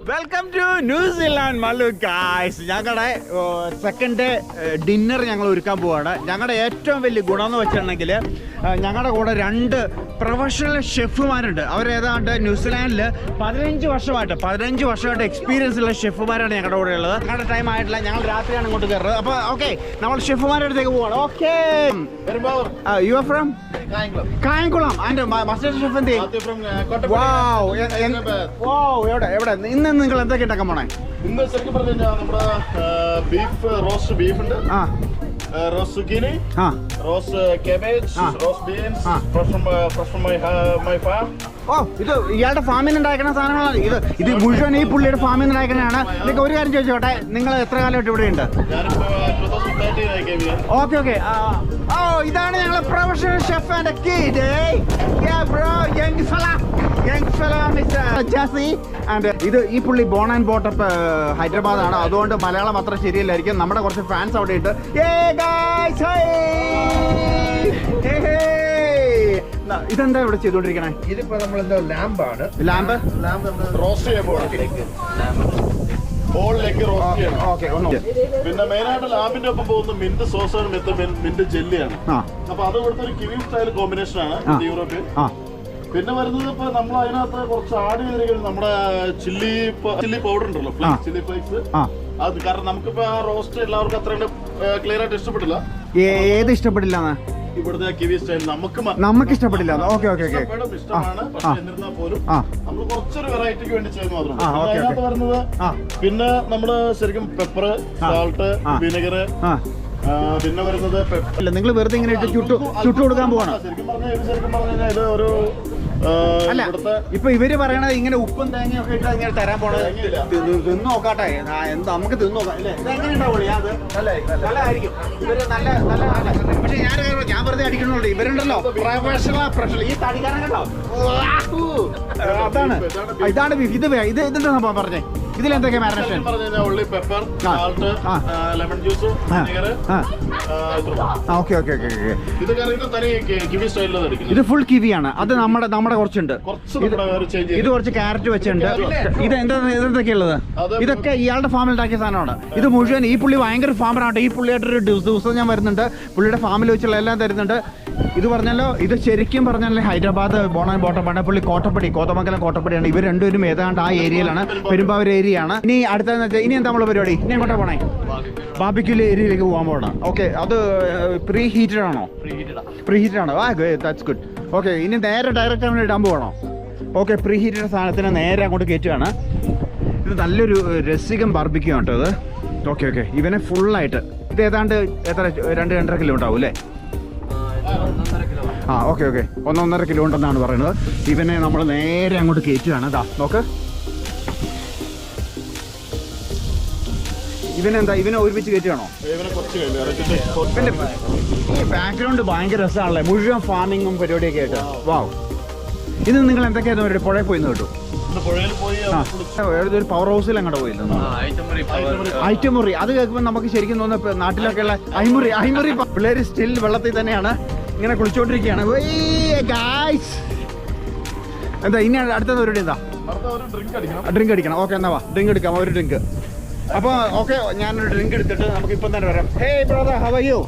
Welcome to New Zealand Mallu guys. ഞങ്ങളുടെ second dinner ഞങ്ങൾ ഒരുക്കാൻ പോവാണ്. ഞങ്ങളുടെ ഏറ്റവും വലിയ ഗുണം എന്ന് വെച്ചിട്ടുണ്ടെങ്കിൽ ഞങ്ങളുടെ കൂടെ 2 പ്രൊഫഷണൽ ഷെഫുമാരുണ്ട്. അവരേതാണ്ട് ന്യൂസിലാൻഡിൽ 15 വർഷമായിട്ട് എക്സ്പീരിയൻസ് ഉള്ള ഷെഫുമാരാണ് ഞങ്ങളുടെ കൂടെ ഉള്ളത്. ഞങ്ങളുടെ ടൈം ആയിട്ടില്ല, ഞങ്ങൾ രാത്രിയാണ് ഇങ്ങോട്ട് കയറുന്നത്. അപ്പോൾ ഓക്കെ, നമ്മൾ ഷെഫുമാരുടെ അടുത്തേക്ക് പോവാണ്. Okay, you are from Kayamkulam. And master chef എന്ത്? എവിടെ ഇന്ന് നിങ്ങൾ എന്തൊക്കെ ഉണ്ടാക്കാൻ പോണേ? ഇന്ന് ശരിക്കും പറഞ്ഞു കഴിഞ്ഞാൽ നമ്മുടെ ബീഫ് റോസ്റ്റ് ബീഫ് ഉണ്ട്, roast zucchini, roast cabbage, roast beans from my farm. ഓ, ഇത് ഇയാളുടെ ഫാമിൽ നിന്ന് ഉണ്ടാക്കുന്ന സാധനങ്ങളാണ്. ഇത് മുഴുവൻ ഈ പുള്ളിയുടെ ഫാമിൽ നിന്ന് ഉണ്ടാക്കുന്നതാണ്. നിങ്ങൾക്ക് ഒരു കാര്യം ചോദിച്ചോട്ടെ, നിങ്ങൾ എത്ര കാലമായിട്ട് ഇവിടെ ഉണ്ട്? Okay okay. ഓ, ഇതാണ് ഞങ്ങളെ പ്രൊഫഷണൽ ഷെഫ് ആൻഡ് കിഡ്. ഇത് ഈ പുള്ളി ബോൺ ആൻഡ് ബോട്ടപ്പ് ഹൈദരാബാദാണ്. അതുകൊണ്ട് മലയാളം അത്ര ശരിയല്ലായിരിക്കും. നമ്മുടെ കുറച്ച് ഫാൻസ് അവിടെ ഉണ്ട്. ഇതെന്താ ഇവിടെ ചെയ്തോണ്ടിരിക്കണേ? ഇതിപ്പോ നമ്മളെന്താ ലാമ്പാണ്. ലാമ്പ് റോസ്റ്റ് ചെയ്യുമ്പോൾ പിന്നെ മെയിനായിട്ട് ലാമ്പിന്റെ ഒപ്പം പോകുന്ന മിന്റ് സോസാണ്, മിന്റ് ജെല്ലിയാണ്. അപ്പൊ അത് ഇവിടുത്തെ ഒരു കിവി സ്റ്റൈൽ കോമ്പിനേഷൻ ആണ് യൂറോപ്പിൽ. പിന്നെ വരുന്നത് ഇപ്പൊ നമ്മൾ അതിനകത്ത് കുറച്ച് ആഡ് ചെയ്തിരിക്കുന്നത് നമ്മുടെ ചില്ലി പൗഡർ ഉണ്ടല്ലോ, ചില്ലി ഫ്ലേക്സ്. അത് കാരണം നമുക്കിപ്പോ ആ റോസ്റ്റ് എല്ലാവർക്കും അത്ര ക്ലിയർ ആയിട്ട് ഇഷ്ടപ്പെട്ടില്ല. ഏത് ഇഷ്ടപ്പെട്ടില്ല? ഇവിടുത്തെ കിവി സ്റ്റൈൽ നമുക്ക് ഇഷ്ടപ്പെട്ടില്ല. ഓക്കെ ഓക്കെ ഓക്കെ, ഇഷ്ടമാണ്. പക്ഷെ എന്നിരുന്നാൽ പോലും നമ്മൾ കുറച്ചൊരു വെറൈറ്റിക്ക് വേണ്ടി ചെയ്യുന്ന മാത്രം. അതിനകത്ത് വരുന്നത് പിന്നെ നമ്മള് ശരിക്കും പെപ്പർ, സാൾട്ട്, വിനെഗർ, പിന്നെ വരുന്നത് നിങ്ങൾ വെറുതെ ഇങ്ങനെ ചുട്ടു കൊടുക്കാൻ പോവാണ്. ശരിക്കും പറഞ്ഞാൽ ഇത് ഒരു അല്ല, ഇപ്പൊ ഇവര് പറയണത് ഇങ്ങനെ ഉപ്പും തേങ്ങയും ഒക്കെ ഇട്ട് ഇങ്ങനെ തരാൻ പോണത്. തിന്നു നോക്കാട്ടെ, നമുക്ക് തിന്നു നോക്കാം. എങ്ങനെ ഉണ്ടാവുള്ളൂ? നല്ലതായിരിക്കും. ഇവര് നല്ല പക്ഷെ ഞാൻ വെറുതെ അടിക്കണുള്ളൂ. ഇവരുണ്ടല്ലോ പ്രൊഫഷണൽ. ഈ തടിക്കാരൻ കണ്ടോ? ഇതാണ് ബീഫ്. ഇതെന്താ സംഭവം പറഞ്ഞേ? ഇതിലെന്തൊക്കെ മാരിനേഷൻ? Okay okay okay. ഇത് ഫുൾ കിവിയാണ്. അത് നമ്മുടെ കുറച്ചുണ്ട്. ഇത് കുറച്ച് ക്യാരറ്റ് വെച്ചിട്ടുണ്ട്. ഇത് എന്തൊക്കെയാ ഉള്ളത്? ഇതൊക്കെ ഇയാളുടെ ഫാമിൽ ഉണ്ടാക്കിയ സാധനമാണ്. ഇത് മുഴുവൻ ഈ പുള്ളി ഭയങ്കര ഫാമറാണ്. ഈ പുള്ളിയായിട്ടൊരു ദിവസം ഞാൻ വരുന്നുണ്ട്. പുള്ളിയുടെ ഫാമിൽ വെച്ചുള്ള എല്ലാം തരുന്നുണ്ട്. ഇത് പറഞ്ഞല്ലോ, ഇത് ശരിക്കും പറഞ്ഞാൽ ഹൈദരാബാദ് ബോൺ ആൻഡ് ബോട്ടപ്പാണ്. പുള്ളി കോതമംഗലം കോട്ടപ്പടിയാണ്. ഇവർ രണ്ടുപേരും ഏതാണ്ട് ആ ഏരിയയിലാണ്, പെരുമ്പാവൂർ ഏരിയയാണ്. ഇനി അടുത്തതെന്ന് വെച്ചാൽ ഇനി എന്താ നമ്മളെ പരിപാടി? ഇനി എങ്ങോട്ടാ പോണേ? ബാർബിക്യൂ ഏരിയയിലേക്ക് പോകാൻ പോകണം. ഓക്കെ, അത് പ്രീ ഹീറ്റഡ് ആണോ? പ്രീ ഹീറ്റഡ് ആണോ? That's good. ഓക്കെ, ഇനി നേരെ ഡയറക്റ്റ് അങ്ങനെ ഇടാൻ പോകണോ? ഓക്കെ, പ്രീ ഹീറ്റഡ് സാധനത്തിന് നേരെ അങ്ങോട്ട് കയറ്റുകയാണ്. ഇത് നല്ലൊരു രസികം ബാർബിക്യൂ ആണ് കേട്ടോ ഇത്. ഓക്കെ ഓക്കെ, ഇവനെ ഫുള്ളായിട്ട് ഇത് ഏതാണ്ട് എത്ര 2-2.5 കിലോ ഉണ്ടാവും അല്ലേ? ഓക്കെ ഓക്കെ, 1-1.5 കിലോ ഉണ്ടെന്നാണ് പറയുന്നത്. ഇവനെ നമ്മൾ നേരെ അങ്ങോട്ട് കയറ്റുകയാണ്. ഇതാ നോക്ക്, ഇവനെ ഒരുമിച്ച് കയറ്റുകയാണോ? ഈ ബാക്ക്ഗ്രൗണ്ട് ഭയങ്കര രസമാണല്ലേ, മുഴുവൻ ഫാമിങ്ങും പരിപാടിയൊക്കെ ആയിട്ട്. വാവ്. ഇത് നിങ്ങൾ എന്തൊക്കെയായിരുന്നു അവരുടെ പുഴയിൽ പോയി കേട്ടു? ഒരു പവർ ഹൗസിൽ അങ്ങോട്ട് പോയിരുന്നു. ഐറ്റമുറി. അത് കേൾക്കുമ്പോൾ നമുക്ക് ശരിക്കും തോന്നുന്നു നാട്ടിലൊക്കെ ഉള്ള അയ്മുറി. പിള്ളേര് സ്റ്റിൽ വെള്ളത്തിൽ തന്നെയാണ് ഇങ്ങനെ കുളിച്ചോണ്ടിരിക്കുകയാണ്. എന്താ ഇനി അടുത്തത് ഒരു എന്താ? ഡ്രിങ്ക് അടിക്കണം. ഓക്കെ, എന്നാ വാ ഡ്രിങ്ക് എടുക്കാം. ഒരു ഡ്രിങ്ക്. അപ്പോൾ ഓക്കെ, ഞാനൊരു ഡ്രിങ്ക് എടുത്തിട്ട് നമുക്ക് ഇപ്പം തന്നെ വരാം. ഹേ ബ്രദർ, ഹൗ ആർ യു?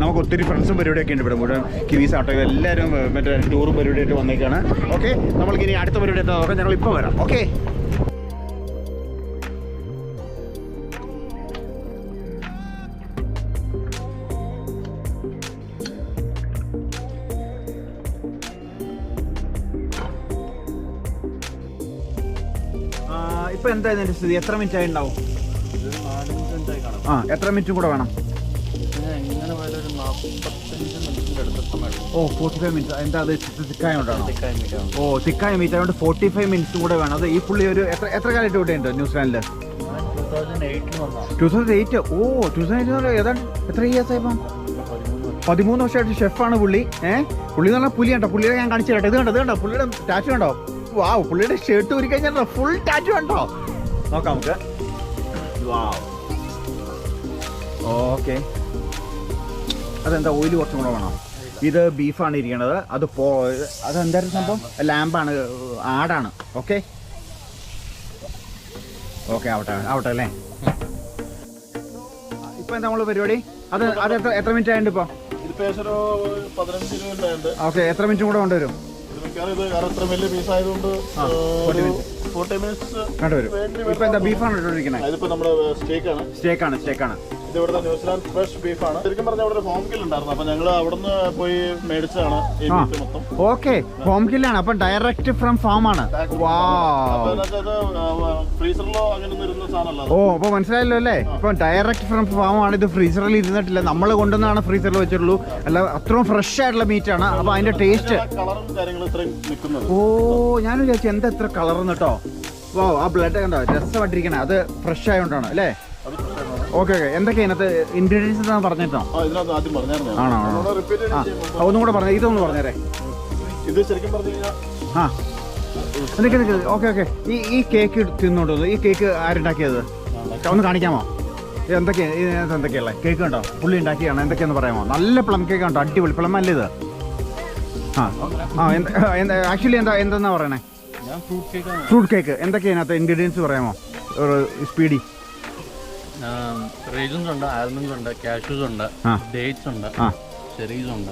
നമുക്ക് ഒത്തിരി ഫ്രണ്ട്സും പരിപാടിയൊക്കെ ഉണ്ട് ഇവിടെ. മുഴുവൻ കിവീസ് ആട്ടോ, എല്ലാവരും മറ്റേ ടൂറും പരിപാടിയായിട്ട് വന്നേക്കാണ്. ഓക്കെ, നമ്മൾക്കിനി അടുത്ത പരിപാടി എത്താൻ നോക്കാം. ഞങ്ങൾ ഇപ്പം വരാം. ഓക്കെ. ഇപ്പൊ എന്താ ഇതിന്റെ സ്ഥിതി? എത്ര മിനിറ്റ് ആയി ഉണ്ടാവും? എത്ര മിനിറ്റും കൂടെ വേണം? 45 മിനിറ്റ്. എന്താ അത് തിക്കായോണ്ടാണോ? തിക്കായ മീറ്റ് ആയതുകൊണ്ട് 45 മിനിറ്റ്സും കൂടെ വേണം. അത് ഈ പുള്ളി ഒരു എത്ര കാലമായിട്ട് ഇവിടെ ഉണ്ട് ന്യൂസിലാൻഡില്? 2008. 2008 ഏതാണ്ട് എത്ര ഇയേഴ്സ് ആയിപ്പം? 13 വർഷമായിട്ട് ഷെഫാണ് പുള്ളി. പുള്ളി എന്ന് പറഞ്ഞാൽ പുലിയാണ്ടോ? പുള്ളിയുടെ ഞാൻ കാണിച്ചു തരട്ടെ. ഇത് കണ്ടോ പുള്ളിയുടെ ടാറ്റു കണ്ടോ? വാവ്, പുള്ളിയുടെ ഷർട്ട് ഊരി കഴിഞ്ഞാൽ ഫുൾ ടാറ്റു കണ്ടോ? നോക്കാം നമുക്ക്. വാവ്. ഓക്കെ, അതെന്താ ഓയിൽ കുറച്ചും കൂടെ വേണം? ഇത് ബീഫാണ് ഇരിക്കണത്. അതെന്തായിരുന്നു സംഭവം? ലാമ്പാണ്, ആടാണ്. ഓക്കെ ആവട്ടെ അല്ലേ. ഇപ്പൊ എന്താ നമ്മള് പരിപാടി? അത് എത്ര മിനിറ്റ് ആയിട്ട് ഇപ്പൊ? ഓക്കെ, എത്ര മിനിറ്റും കൂടെ കൊണ്ടുവരും? ഇപ്പൊ എന്താ ബീഫാണ് ഇട്ടോണ്ടിരിക്കുന്നത്? സ്റ്റേക്കാണ്. ഇത് ഇവിടുത്തെ ന്യൂസിലാൻഡ് ഫ്രഷ് ബീഫാണ്. ശരിക്കും പറഞ്ഞാൽ അവിടെ ഒരു ഹോം കിൽ ഉണ്ടായിരുന്നു. അപ്പൊ ഞങ്ങൾ അവിടുന്ന് പോയി മേടിച്ചതാണ് ഈ ബീഫ് മൊത്തം. ഓക്കെ, ഹോം കില്ലാണ്. അപ്പൊ ഡയറക്റ്റ് ഫ്രം ഫാം ആണ്. ഫ്രീസറിലോ അങ്ങനെ ഇരുന്ന സാധനമല്ല. ഓ, അപ്പൊ മനസ്സിലായല്ലോ അല്ലേ? ഇപ്പൊ ഡയറക്റ്റ് ഫ്രം ഫാം ആണ്. ഇത് ഫ്രീസറിൽ ഇരുന്നിട്ടില്ല, നമ്മൾ കൊണ്ടുവന്നാണ് ഫ്രീസറിൽ വെച്ചിട്ടുള്ളൂ. അല്ല, അത്രയും ഫ്രഷ് ആയിട്ടുള്ള മീറ്റ് ആണ്. അപ്പൊ അതിന്റെ ടേസ്റ്റ്, കളറും കാര്യങ്ങളും ഇത്രയും നിൽക്കുന്നത്. ഓ, ഞാൻ വിചാരിച്ചു എന്താ ഇത്ര കളർന്ന് കേട്ടോ. ഓ, ആ ബ്ലഡ് കണ്ടോ രസമായിട്ടിരിക്കണേ. അത് ഫ്രഷ് ആയതുകൊണ്ടാണ് അല്ലേ? ഓക്കെ. എന്തൊക്കെയാ ഇതിനകത്ത് ഇൻഗ്രീഡിയൻസ് പറഞ്ഞിട്ടോ? ആണോ? ഒന്നും കൂടെ പറഞ്ഞു, ഇതൊന്ന് പറഞ്ഞേരെ. ഇത് ശരിക്കും പറഞ്ഞു കഴിഞ്ഞാൽ ഓക്കെ. ഈ കേക്ക് തിന്നോണ്ടോ? ഈ കേക്ക് ആരുണ്ടാക്കിയത്? ഒന്ന് കാണിക്കാമോ? എന്തൊക്കെയുള്ള കേക്ക് കണ്ടോ? പുള്ളി ഉണ്ടാക്കിയാണ്. എന്തൊക്കെയാന്ന് പറയാമോ? നല്ല പ്ലം കേക്ക് കണ്ടോ? അടിപൊളി പ്ലം അല്ലേ ഇത്? ആക്ച്വലി എന്താ പറയണേ? Fruit cake. എന്തൊക്കെയാ ഇതിനകത്ത് ഇൻഗ്രീഡിയൻസ് പറയാമോ? ഒരു സ്പീഡി. റേസിൻസ് ഉണ്ട്, ആൽമണ്ട്സ് ഉണ്ട്, കാഷ്യൂസ് ഉണ്ട്, ഡേറ്റ്സ് ഉണ്ട്, ചെറീസ് ഉണ്ട്.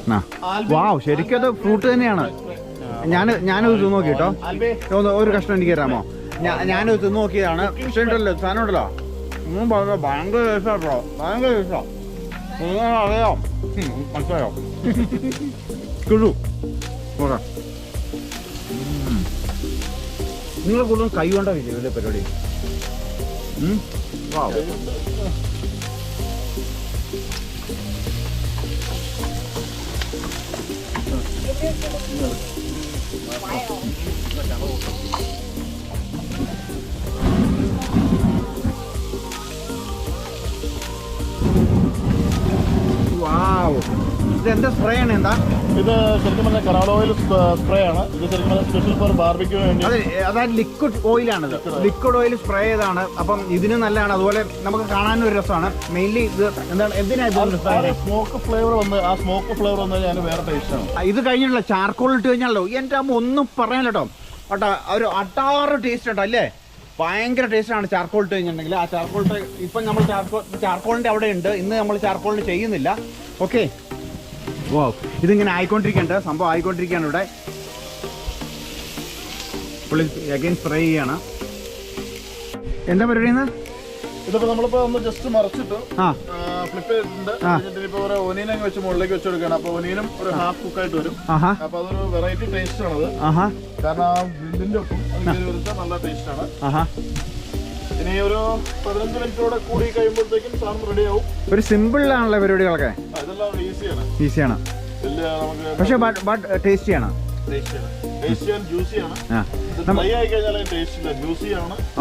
വാവ്, ശരിക്കും അത് ഫ്രൂട്ട് തന്നെയാണ്. ഞാനത് തിന്നു നോക്കി കേട്ടോ. ഒരു കഷ്ണം എനിക്ക് തരാമോ? ഞാനത് തിന്നു നോക്കിയതാണ്. പക്ഷേ ഉണ്ടല്ലോ, സാധനം ഉണ്ടല്ലോ, ഭയങ്കര ടേസ്റ്റാട്ടോ. ഭയങ്കര ടേസ്റ്റാ. അറിയാം, മനസ്സിലായോ? കിട്ടു. നോക്കാം. നിങ്ങൾ കൂടുതലും കൈ കൊണ്ടാ വലിയ പരിപാടി. Wow. Wow. ഇതെന്താ സ്പ്രേ ആണ്? എന്താ ഇത്? ശരിക്കും പറഞ്ഞാൽ കറാൾ ഓയിൽ സ്പ്രേ ആണ്. ഇത് ശരിക്കും പറഞ്ഞാൽ സ്പെഷ്യൽ ഫോർ ബാർബിക്യൂ വേണ്ടി. അതായത് ലിക്വിഡ് ഓയിലാണിത്. ലിക്വിഡ് ഓയിൽ സ്പ്രേ ചെയ്താണ്. അപ്പം ഇതിന് നല്ലതാണ്. അതുപോലെ നമുക്ക് കാണാനും ഒരു രസമാണ്. മെയിൻലി ഇത് എന്താണ് സ്മോക്ക് ഫ്ലേവർ വന്ന്, ആ സ്മോക്ക് ഫ്ലേവർ വന്നു കഴിഞ്ഞാൽ വേറെ ടേസ്റ്റ് ആണ്. ഇത് കഴിഞ്ഞിട്ടുള്ള ചാർക്കോൾ ഇട്ട് കഴിഞ്ഞാലോ എൻ്റെ അമ്മ ഒന്നും പറയാനല്ലോ കേട്ടോ. ഒരു അട്ടാറ് ടേസ്റ്റ് കേട്ടോ അല്ലേ? ഭയങ്കര ടേസ്റ്റാണ് ചാർക്കോൾ ഇട്ട് കഴിഞ്ഞിട്ടുണ്ടെങ്കിൽ. ആ ചാർക്കോൾ ഇപ്പം നമ്മൾ ചാർക്കോളിൻ്റെ അവിടെ ഉണ്ട്. ഇന്ന് നമ്മൾ ചാർക്കോളിന് ചെയ്യുന്നില്ല. ഓക്കെ. ഓ, ഇതിങ്ങനെ ആയിക്കൊണ്ടിരിക്കണ്ട സംഭവം ആയിക്കൊണ്ടിരിക്കുകയാണ് ഇവിടെ. പുള്ളി അഗൈൻ സ്പ്രേ ചെയ്യാണ്. എന്താ പരിപാടിയെന്ന്? ഇതിപ്പോ നമ്മളിപ്പോ ഒന്ന് ജസ്റ്റ് മറിച്ചിട്ടു ഫ്ലിപ്പ് ചെയ്തിട്ടുണ്ട്. ഇപ്പൊ ഒരു ഒനിയൻ അങ്ങ് വെച്ച് മുകളിലേക്ക് വെച്ച് കൊടുക്കുകയാണ്. അപ്പൊ ഒനിയനും ഒരു ഹാഫ് കുക്കായിട്ട് വരും. അപ്പൊ അതൊരു വെറൈറ്റി ടേസ്റ്റ് ആണത്. കാരണം ആ ഗ്രില്ലിന്റെ ഒപ്പം നല്ല ടേസ്റ്റ് ആണ്. ഇനി ഒരു 15 മിനിറ്റോടെ കൂടി കഴിയുമ്പോഴത്തേക്കും സാധനം റെഡി ആവും. ഒരു സിമ്പിൾ ആണല്ലോ പരിപാടികളൊക്കെ. ഇതെല്ലാം ഈസിയാണ്. പക്ഷെ ടേസ്റ്റിയാണ്.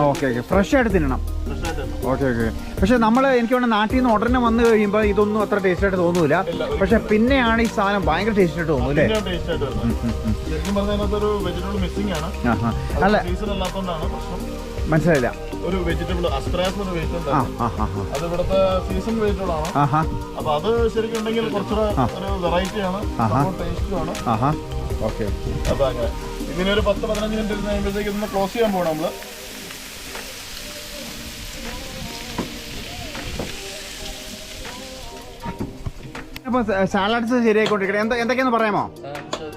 ഓക്കെ. ഫ്രഷ് ആയിട്ട് തിന്നണം. ഓക്കെ. പക്ഷെ നമ്മൾ എനിക്ക് വേണം നാട്ടിൽ നിന്ന് ഉടനെ വന്നു കഴിയുമ്പോൾ ഇതൊന്നും അത്ര ടേസ്റ്റ് ആയിട്ട് തോന്നൂല. പക്ഷെ പിന്നെയാണ് ഈ സാധനം ഭയങ്കര ടേസ്റ്റ് ആയിട്ട് തോന്നൂല്ലേ? അല്ല, മനസ്സിലായില്ല. ഒരു വെജിറ്റബിൾ അസ്പ്രാസ് ഒരു വെജിറ്റബിൾ അത് ഇവിടുത്തെ സീസൺ വെജിറ്റബിൾ ആണ്. അപ്പൊ അത് ശരിക്കും ഉണ്ടെങ്കിൽ കുറച്ചുകൂടെ ഒരു വെറൈറ്റി ആണ്, ടേസ്റ്റും ആണ്. ഓക്കെ. അപ്പൊ അങ്ങനെ ഇങ്ങനെ ഒരു 10-15 മിനിറ്റ് ഇരുന്ന് കഴിയുമ്പോഴത്തേക്ക് ഇതൊന്ന് ക്ലോസ് ചെയ്യാൻ പോകണം നമ്മള്. അപ്പൊ സാലഡ്സ് ശരിയായിക്കൊണ്ടിരിക്കണേ. എന്തൊക്കെയാന്ന് പറയാമോ?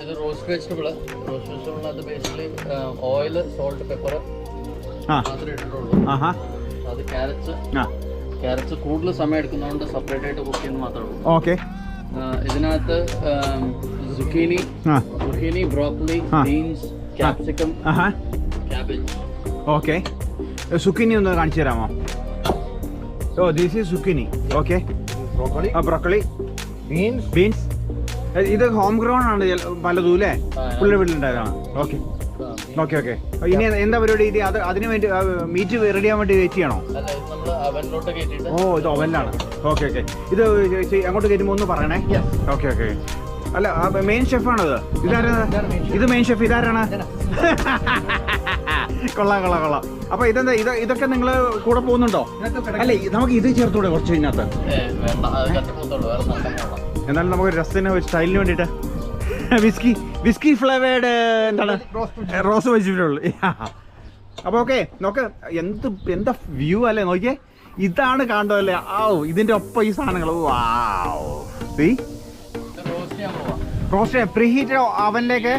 ഇത് റോസ്റ്റ് വെജിറ്റബിൾ അത് ബേസിക്കലി ഓയിൽ, സോൾട്ട്, പെപ്പർ മാത്രമേ ഇട്ടിട്ടുള്ളൂ. അത് ക്യാരറ്റ്സ് കൂടുതൽ സമയം എടുക്കുന്നതുകൊണ്ട് സെപ്പറേറ്റ് ആയിട്ട് കുക്ക് ചെയ്യുന്നത് മാത്രമേ ഉള്ളൂ. ഓക്കെ. ഇതിനകത്ത് zucchini, broccoli, beans, capsicum, cabbage. Okay. Zucchini ഒന്ന് കാണിച്ചു തരാമോ? ഓ, this is zucchini. Okay. Broccoli, beans. ഇത് ഹോം ഗ്രൗണ്ട് ആണ് പലതും അല്ലേ? പുള്ളി വീട്ടിലുണ്ടായതാണ്. ഓക്കെ. ഇനി എന്താ പരിപാടി? ഇത് അതിന് വേണ്ടി മീറ്റ് റെഡി ആവാൻ വേണ്ടി വെയിറ്റ് ചെയ്യണോ? ഓ, ഇത് ഓവനിലാണ്. ഓക്കെ. ഇത് അങ്ങോട്ട് കയറ്റുമ്പോൾ ഒന്ന് പറയണേ. ഓക്കെ. അല്ല, മെയിൻ ഷെഫാണത്. ഇതാരാണ്? ഇത് മെയിൻ ഷെഫ്. ഇതാരാണ്? കൊള്ളാം. അപ്പൊ ഇതൊക്കെ നിങ്ങൾ കൂടെ പോകുന്നുണ്ടോ? അല്ലേ, നമുക്ക് ഇത് ചേർത്തൂടെ കുറച്ച് ഇതിനകത്ത്? എന്നാലും നമുക്ക് രസത്തിന് സ്റ്റൈലിന് വേണ്ടിയിട്ട് വിസ്കി ഫ്ലേവേഡ് എന്താണ് റോസ് വെജിറ്റബിൾ. അപ്പോൾ ഓക്കെ, നോക്ക് എന്താ വ്യൂ അല്ലേ, നോക്കിയേ. ഇതാണ് കാണുമല്ലേ. ഇതിന്റെ ഒപ്പം ഈ സാധനങ്ങൾ. റോസ്റ്റ് പ്രീഹീറ്റ് അവനിലേക്ക്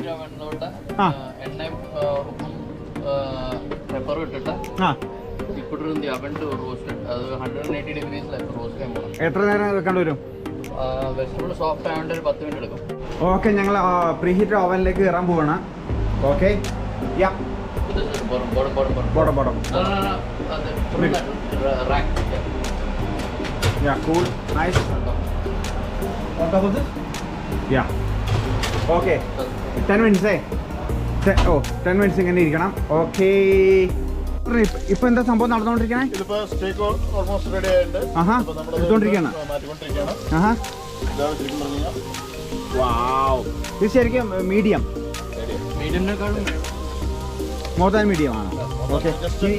എത്ര നേരം വെക്കേണ്ടി വരും? ഓക്കെ, ഞങ്ങൾ പ്രീഹീറ്റർ ഓവനിലേക്ക് കയറാൻ പോവാണ്. Okay, cool, nice. Okay, 10 minutes 10 minutes ഇങ്ങനെ ഇരിക്കണം. ഓക്കെ, ഇപ്പൊ എന്താ സംഭവം നടന്നുകൊണ്ടിരിക്കണേ? ഇത് ശരിക്കും മീഡിയം മോർ ദാൻ മീഡിയം ആണ്. ഓക്കെ,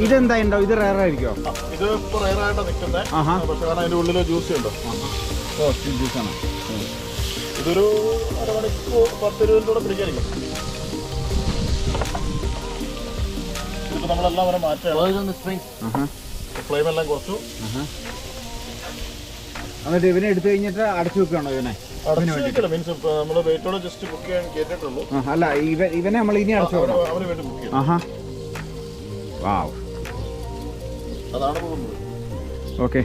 ഇതെന്താ ഉണ്ടാവും? ഇത് റയർ ആയിരിക്കോ? ഇത് റയറായിട്ടാണ് നിൽക്കുന്നത്. പക്ഷെ കാരണം അതിന്റെ ഉള്ളിൽ ജ്യൂസ് ഉണ്ടോ? ജ്യൂസാണ്. ഇതൊരു അരമണിക്കൂർ 10-20 പിടിക്കായിരിക്കും. ഇതിപ്പോ നമ്മളെല്ലാം വരെ മാറ്റാണ്. ഫ്ലെയിം എല്ലാം കുറച്ചു. എന്നിട്ട് ഇവനെ എടുത്തു കഴിഞ്ഞിട്ട് അടച്ചു വെക്കുകയാണോ? ഇവനെ മീൻസ് നമ്മള് വെയിറ്റോടെ ജസ്റ്റ് ബുക്ക് ചെയ്യാൻ കേട്ടിട്ടുള്ളൂ. അല്ല, ഇവനെ നമ്മൾ ഇനി അടച്ചു വെക്കണം. അവന് വേണ്ടി ബുക്ക് ചെയ്യും. അതാണ് പോകുന്നത്. ഓക്കെ,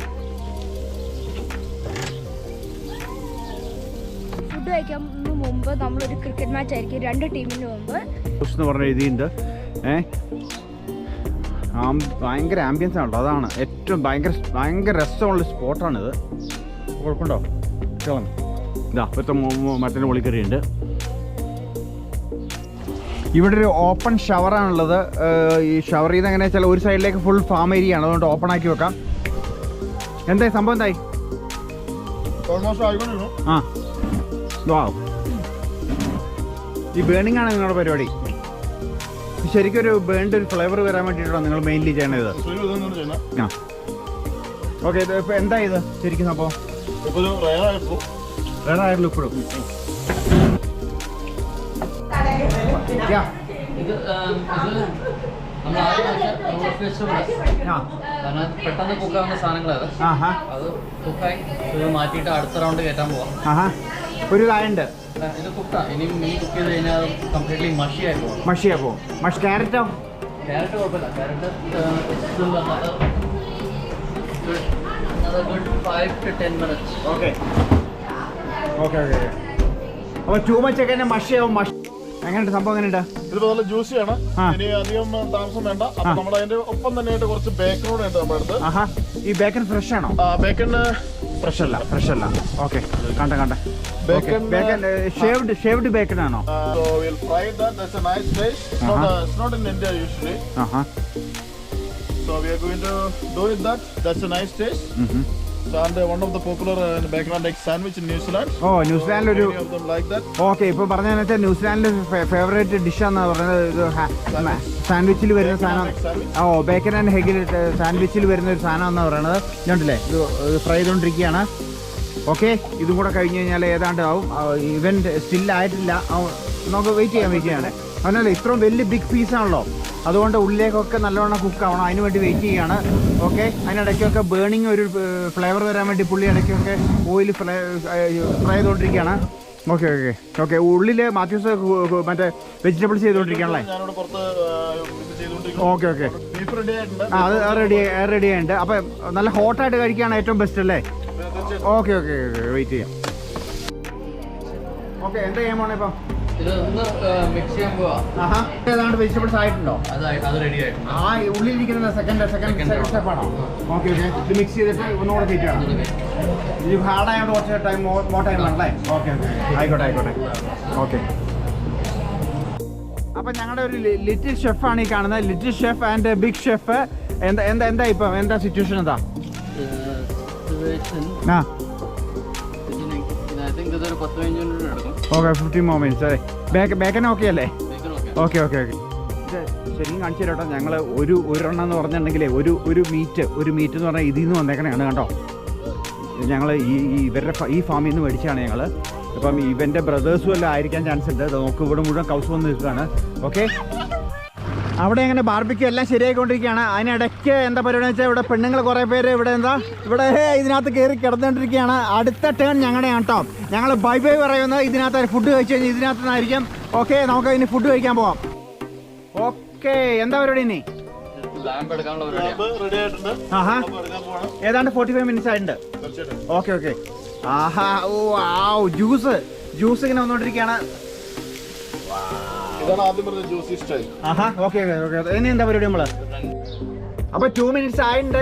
ഫുഡ് കഴിക്കുന്നതിന് മുമ്പ് നമ്മളൊരു ക്രിക്കറ്റ് മാച്ച് ആയിരിക്കും 2 ടീമിന് മുമ്പ് എന്ന് പറഞ്ഞ എഴുതിയിട്ടുണ്ട്. ഭയങ്കര ആംബിയൻസ് ആണല്ലോ, അതാണ് ഏറ്റവും ഭയങ്കര രസമുള്ള സ്പോട്ടാണിത്. കുഴപ്പമുണ്ടോ? ഇതാ ഇപ്പോഴത്തെ മറ്റൊരു പൊളിക്കറിയുണ്ട്. ഇവിടെ ഒരു ഓപ്പൺ ഷവറാണുള്ളത്. ഈ ഷവർ ചെയ്ത് എങ്ങനെ വെച്ചാൽ ഒരു സൈഡിലേക്ക് ഫുൾ ഫാം ഏരിയ ആണ്, അതുകൊണ്ട് ഓപ്പൺ ആക്കി വെക്കാം. എന്തായി സംഭവം? എന്തായി? ഈ ബേണിംഗ് ആണ് നിങ്ങളുടെ പരിപാടി? ശരിക്കും ഒരു ബേണിൻ്റെ ഒരു ഫ്ലേവർ വരാൻ വേണ്ടിയിട്ടാണ് നിങ്ങൾ മെയിൻലി ചെയ്യണത്? ഓക്കെ, ഇപ്പൊ എന്താ ഇത് ശരിക്കും സംഭവം? വേറെ ആയാലും ഇപ്പോഴും പെട്ടെന്ന് കുക്കാവുന്ന സാധനങ്ങളത്. അത് കുക്കായി മാറ്റിയിട്ട് അടുത്ത റൗണ്ട് കയറ്റാൻ പോവാം. ഒരു കായുണ്ട്. ഇത് കുക്കാ. ഇനി കുക്ക് ചെയ്ത് കഴിഞ്ഞാൽ കംപ്ലീറ്റ്ലി മഷിയായി പോകും. ക്യാരറ്റോ? ക്യാരറ്റ് കുഴപ്പമില്ല. Carrot 5 to 10 minutes. ഓക്കെ. അപ്പോൾ ടൂ മച്ച് ഒക്കെ മഷിയാവും. എങ്ങനെയുണ്ട് സംഭവം? എങ്ങനെയുണ്ട്? ഇതിപ്പോ നല്ല ജ്യൂസിയാണ്. ഇനി അധികം താമസം വേണ്ട. അപ്പൊ നമ്മൾ അതിന്റെ ഒപ്പം തന്നെ കുറച്ച് ബേക്കൺ കൂടെ ഉണ്ട് നമ്മുടെ അടുത്ത്. ഈ ബേക്കൺ ഫ്രഷ് ആണോ? ബേക്കൺ ഫ്രഷ് അല്ല. ഓക്കെ, കണ്ട ബേക്കൺ ഷേവ്ഡ് ബേക്കൺ ആണോ? So we'll fry that. That's a nice taste. It's not in India usually. So we are going to do it that. That's a nice taste. So and one of the popular bacon and egg sandwich in New Zealand. ന്യൂസിലാൻഡിൽ ഒരു like that. Okay, ഇപ്പൊ പറഞ്ഞതെന്ന് വെച്ചാൽ ന്യൂസിലാൻഡിൽ favourite ഡിഷാന്ന് പറയുന്നത് സാൻഡ്വിച്ചിൽ വരുന്ന സാധനം. Bacon and ഹെഗിൽ സാൻഡ്വിച്ചിൽ വരുന്ന ഒരു സാധനം എന്നാണ് പറയണത്. കണ്ടില്ലേ, ഇത് ഫ്രൈ ചെയ്തുകൊണ്ടിരിക്കുകയാണ്. ഓക്കെ, ഇതും കൂടെ കഴിഞ്ഞ് കഴിഞ്ഞാൽ ഏതാണ്ട് ആവും. ഇവന്റ് സ്റ്റില്ലായിട്ടില്ല, നമുക്ക് വെയിറ്റ് ചെയ്യാൻ. അവനല്ലേ ഇത്രയും വലിയ ബിഗ് പീസാണല്ലോ, അതുകൊണ്ട് ഉള്ളിലേക്കൊക്കെ നല്ലവണ്ണം കുക്കാവണം. അതിന് വേണ്ടി വെയിറ്റ് ചെയ്യാണ്. ഓക്കെ, അതിനിടയ്ക്കൊക്കെ ബേണിങ് ഒരു ഫ്ലേവർ വരാൻ വേണ്ടി പുള്ളി ഇടയ്ക്കൊക്കെ ഓയിൽ ഫ്രൈ ചെയ്തുകൊണ്ടിരിക്കുകയാണ്. ഓക്കെ. ഉള്ളിൽ മാത്യൂസ് മറ്റേ വെജിറ്റബിൾസ് ചെയ്തുകൊണ്ടിരിക്കുകയാണല്ലേ? ഓക്കെ. അത് റെഡി ആയിട്ടുണ്ട്. അപ്പം നല്ല ഹോട്ടായിട്ട് കഴിക്കുകയാണ് ഏറ്റവും ബെസ്റ്റ് അല്ലേ? ഓക്കെ, വെയിറ്റ് ചെയ്യാം. ഓക്കെ, എന്താ ചെയ്യാൻ പോണേ ഇപ്പം? മിക്സ് ചെയ്യാൻ പോവാ. ഏതാണ്ട് വെജിറ്റബിൾസ് ആയിട്ടുണ്ടോ? അത് റെഡി ആയിട്ടുണ്ട്. ഉള്ളിലിരിക്കുന്ന സെക്കൻഡ് സ്റ്റെപ്പാണോ? ഓക്കെ. ഇത് മിക്സ് ചെയ്തിട്ട് ഒന്നുകൂടെ കയറ്റുകയാണ്. ഇത് ഹാർഡായതുകൊണ്ട് കുറച്ച് ടൈം മോർ ടൈം ആണല്ലേ? ഓക്കെ. ആയിക്കോട്ടെ. ഓക്കെ. അപ്പം ഞങ്ങളുടെ ഒരു ലിറ്റിൽ ഷെഫാണ് ഈ കാണുന്നത്. Little chef and big chef. എന്താ ഇപ്പം എന്താ സിറ്റുവേഷൻ? എന്താ? Okay, 15 more minutes. അതെ, ബേക്കൻ ഓക്കെ അല്ലേ? ഓക്കെ. ശരിക്കും കാണിച്ചു തരാം കേട്ടോ. ഞങ്ങൾ ഒരെണ്ണം എന്ന് പറഞ്ഞിട്ടുണ്ടെങ്കിൽ ഒരു മീറ്റ് എന്ന് പറഞ്ഞാൽ ഇതിൽ നിന്ന് വന്നേക്കണതാണ് കേട്ടോ. ഞങ്ങൾ ഈ ഫാമിൽ നിന്ന് മേടിച്ചാണ് ഞങ്ങൾ. അപ്പം ഇവൻ്റെ ബ്രദേഴ്സും എല്ലാം ആയിരിക്കാൻ ചാൻസ് ഉണ്ട്. നമുക്ക് ഇവിടെ മുഴുവൻ കൗസ് വന്ന് നിൽക്കുകയാണ്. ഓക്കെ, അവിടെ അങ്ങനെ ബാർബിക്യൂ എല്ലാം ശരിയായിക്കൊണ്ടിരിക്കുകയാണ്. അതിനിടയ്ക്ക് എന്താ പരിപാടി വെച്ചാൽ ഇവിടെ പെണ്ണുങ്ങൾ കുറേ പേര് ഇവിടെ ഇതിനകത്ത് കയറി കിടന്നുകൊണ്ടിരിക്കുകയാണ്. അടുത്ത ടേൺ ഞങ്ങളുടെയാണ് കേട്ടോ. ഞങ്ങൾ ബൈ പറയുന്നത് ഇതിനകത്ത് ഫുഡ് കഴിച്ചു കഴിഞ്ഞാൽ ഇതിനകത്ത് നിന്നായിരിക്കും. ഓക്കെ, നമുക്ക് ഇനി ഫുഡ് കഴിക്കാൻ പോവാം. ഓക്കെ, എന്താ പരിപാടി ഇനി? ഏതാണ്ട് 45 മിനിറ്റ്സ് ആയിട്ടുണ്ട്. ഓക്കെ. ആഹാ, ഓ ജ്യൂസ് ഇങ്ങനെ വന്നോണ്ടിരിക്കുകയാണ്. ഇനി എന്താ പരിപാടി നമ്മള്? അപ്പൊ 2 മിനിറ്റ്സ് ആയിട്ടുണ്ട്.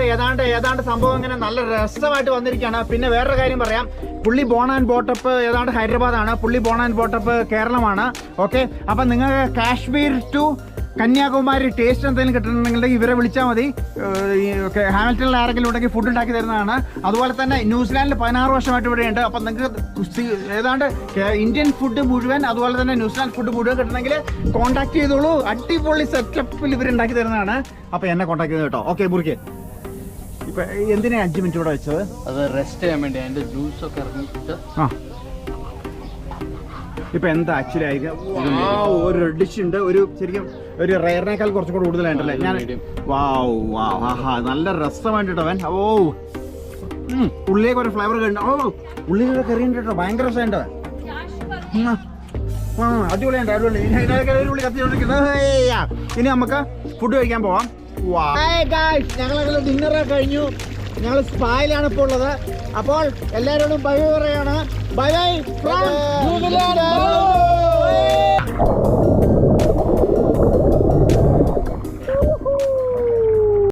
ഏതാണ്ട് സംഭവം ഇങ്ങനെ നല്ല രസമായിട്ട് വന്നിരിക്കുകയാണ്. പിന്നെ വേറൊരു കാര്യം പറയാം, പുള്ളി ബോൺ ആൻഡ് ബോട്ടപ്പ് ഏതാണ്ട് ഹൈദരാബാദാണ്, പുള്ളി ബോൺ ആൻഡ് ബോട്ടപ്പ് കേരളമാണ്. ഓക്കെ, അപ്പൊ നിങ്ങൾക്ക് കാശ്മീർ ടു കന്യാകുമാരി ടേസ്റ്റ് എന്തെങ്കിലും കിട്ടണമെന്നുണ്ടെങ്കിൽ ഇവരെ വിളിച്ചാൽ മതി. ഹാമിൽട്ടണിൽ ആരെങ്കിലും ഉണ്ടെങ്കിൽ ഫുഡ് ഉണ്ടാക്കി തരുന്നതാണ്. അതുപോലെ തന്നെ ന്യൂസിലാൻഡിൽ 16 വർഷമായിട്ട് ഇവിടെയുണ്ട്. അപ്പം നിങ്ങൾക്ക് ഏതാണ്ട് ഇന്ത്യൻ ഫുഡ് മുഴുവൻ അതുപോലെ തന്നെ ന്യൂസിലാൻഡ് ഫുഡ് മുഴുവൻ കിട്ടണമെങ്കിൽ കോൺടാക്ട് ചെയ്തോളൂ. അടിപൊളി സെറ്റപ്പിൽ ഇവരുണ്ടാക്കി തരുന്നതാണ്. അപ്പം എന്നെ കോൺടാക്ട് ചെയ്ത് കേട്ടോ. ഓക്കെ, മുറിക്ക്. ഇപ്പം എന്തിനാ 5 മിനിറ്റ് ഇവിടെ വെച്ചത്? അത് റെസ്റ്റ് ചെയ്യാൻ വേണ്ടി അതിൻ്റെ ജ്യൂസൊക്കെ ഇറങ്ങിയിട്ട്. ഇപ്പൊ എന്താ ആക്ച്വലി ആയിരിക്കും? ഒരു ഡിഷ് ഉണ്ട്, ശരിക്കും ഒരു റയറിനേക്കാൾ കുറച്ചുകൂടെ കൂടുതലായിട്ടല്ലേ? നല്ല രസമായിട്ട് അവൻ. ഉള്ളിലേക്ക് ഒരു ഫ്ലേവർ ഉണ്ട്. ഉള്ളിലൊക്കെ കറിയുണ്ട് കേട്ടോ, ഭയങ്കര രസമുണ്ട്. അടിപൊളിയുണ്ട്. ഉള്ളി കത്തിച്ചോണ്ടിരിക്കുന്നത്. ഇനി നമുക്ക് ഫുഡ് കഴിക്കാൻ പോവാം. ഞങ്ങളങ്ങനെ ഡിന്നറൊക്കെ കഴിഞ്ഞു. ഞങ്ങൾ സ്പായിലാണ് ഇപ്പോൾ ഉള്ളത്. അപ്പോൾ എല്ലാവരോടും ബൈ പറയാണ്. Bye from New Zealand.